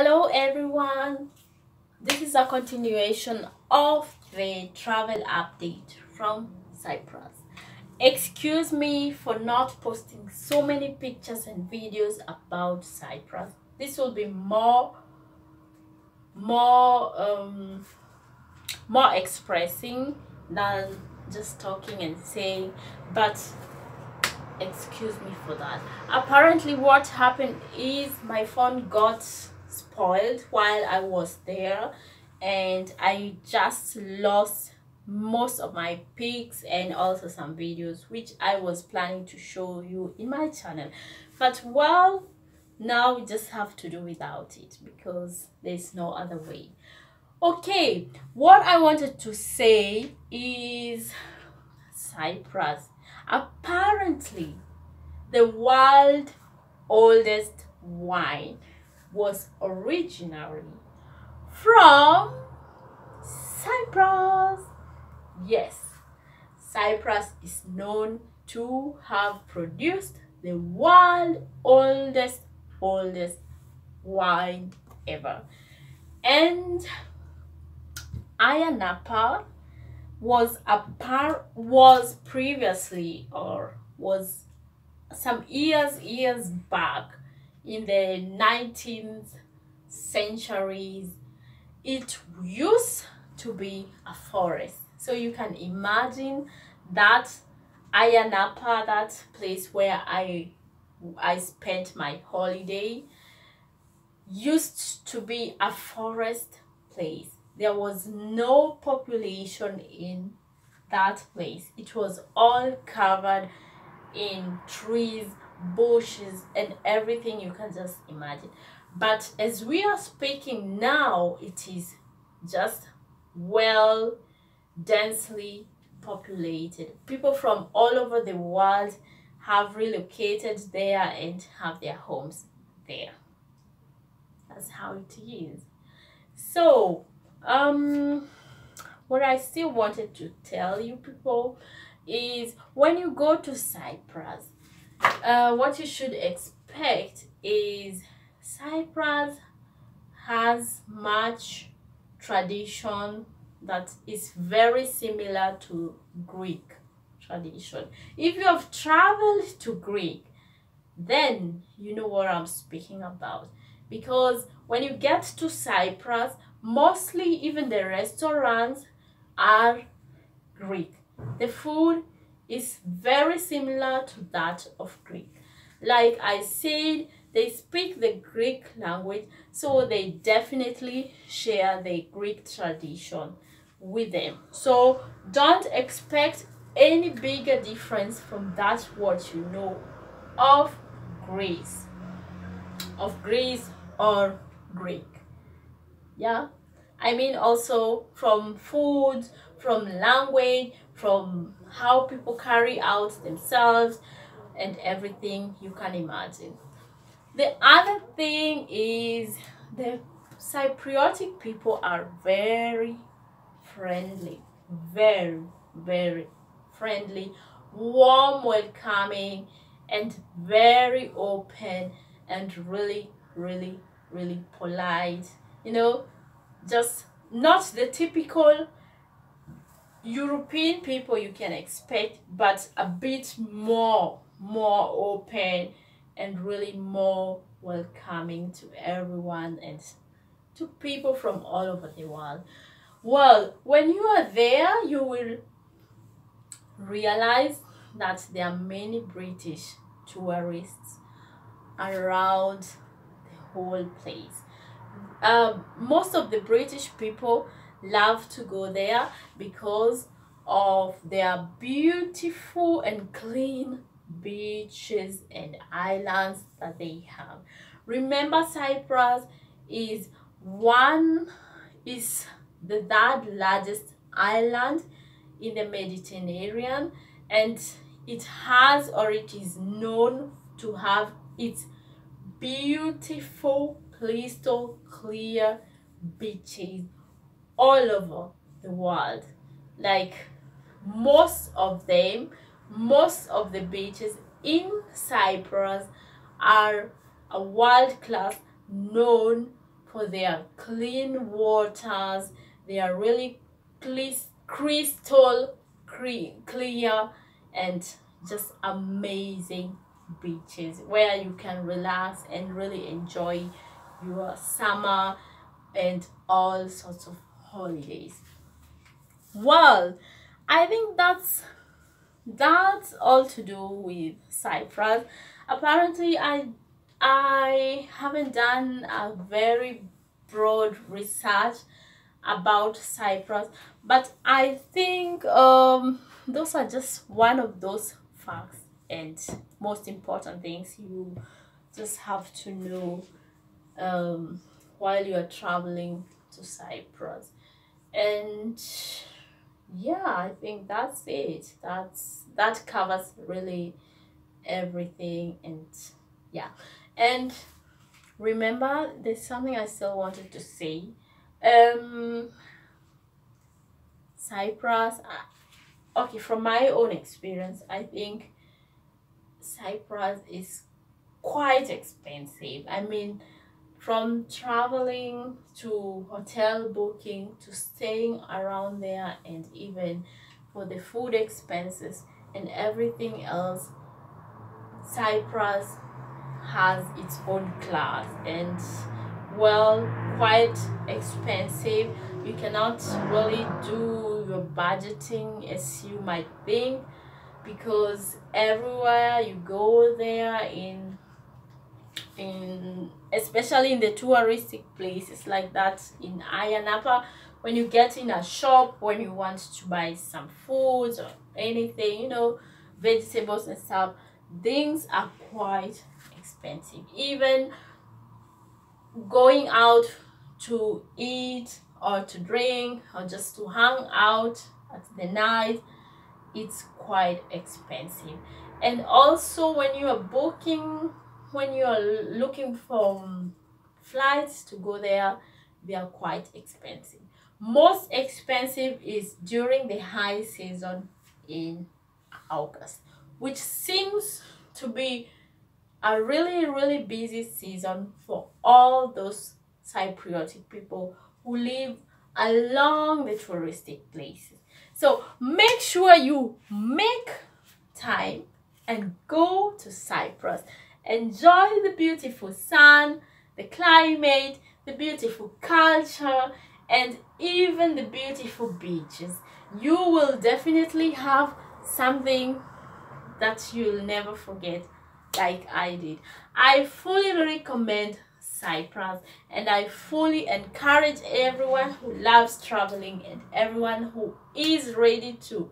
Hello everyone, this is a continuation of the travel update from Cyprus. Excuse me for not posting so many pictures and videos about Cyprus. This will be more expressing than just talking and saying, but excuse me for that. Apparently what happened is my phone got spoiled while I was there, and I just lost most of my pics and also some videos which I was planning to show you in my channel. But well, now we just have to do without it because there's no other way. Okay, what I wanted to say is Cyprus. Apparently, the world's oldest wine was originally from Cyprus. Yes, Cyprus is known to have produced the world's oldest wine ever. And Ayia Napa was previously, or was some years back in the 19th centuries, it used to be a forest. So you can imagine that Ayia Napa, that place where I spent my holiday, used to be a forest place. There was no population in that place. It was all covered in trees, bushes, and everything you can just imagine. But as we are speaking now, it is just well densely populated. People from all over the world have relocated there and have their homes there. That's how it is. So what I still wanted to tell you people is, when you go to Cyprus, what you should expect is Cyprus has much tradition that is very similar to Greek tradition. If you have traveled to Greek, then you know what I'm speaking about, because when you get to Cyprus, mostly even the restaurants are Greek. The food is very similar to that of Greek. Like I said, they speak the Greek language, so they definitely share the Greek tradition with them. So don't expect any bigger difference from that what you know of Greece or Greek. Yeah, I mean also from food, from language, from how people carry out themselves and everything you can imagine. The other thing is, the Cypriotic people are very friendly, very friendly, warm, welcoming, and very open, and really polite. You know, just not the typical European people you can expect, but a bit more open and really more welcoming to everyone and to people from all over the world. Well, when you are there, you will realize that there are many British tourists around the whole place. Most of the British people love to go there because of their beautiful and clean beaches and islands that they have. Remember, Cyprus is the third largest island in the Mediterranean, and it is known to have its beautiful crystal clear beaches all over the world. Like most of the beaches in Cyprus are a world class, known for their clean waters. They are really crystal clear and just amazing beaches where you can relax and really enjoy your summer and all sorts of holidays. Well, I think that's all to do with Cyprus. Apparently, I haven't done a very broad research about Cyprus, but I think those are just one of those facts and most important things you just have to know while you are traveling to Cyprus. And yeah, I think that's it. That covers really everything. And yeah, and remember, there's something I still wanted to say. Cyprus, okay, from my own experience, I think Cyprus is quite expensive. I mean, from traveling to hotel booking to staying around there, and even for the food expenses and everything else, Cyprus has its own class and, well, quite expensive. You cannot really do your budgeting as you might think, because everywhere you go there in especially in the touristic places like that in Ayanapa, when you get in a shop, when you want to buy some foods or anything, you know, vegetables and stuff, things are quite expensive. Even going out to eat or to drink or just to hang out at the night, it's quite expensive. And also when you are booking, when you are looking for flights to go there, they are quite expensive. Most expensive is during the high season in August, which seems to be a really busy season for all those Cypriotic people who live along the touristic places. So make sure you make time and go to Cyprus. Enjoy the beautiful sun, the climate, the beautiful culture, and even the beautiful beaches. You will definitely have something that you'll never forget, like I did. I fully recommend Cyprus, and I fully encourage everyone who loves traveling and everyone who is ready to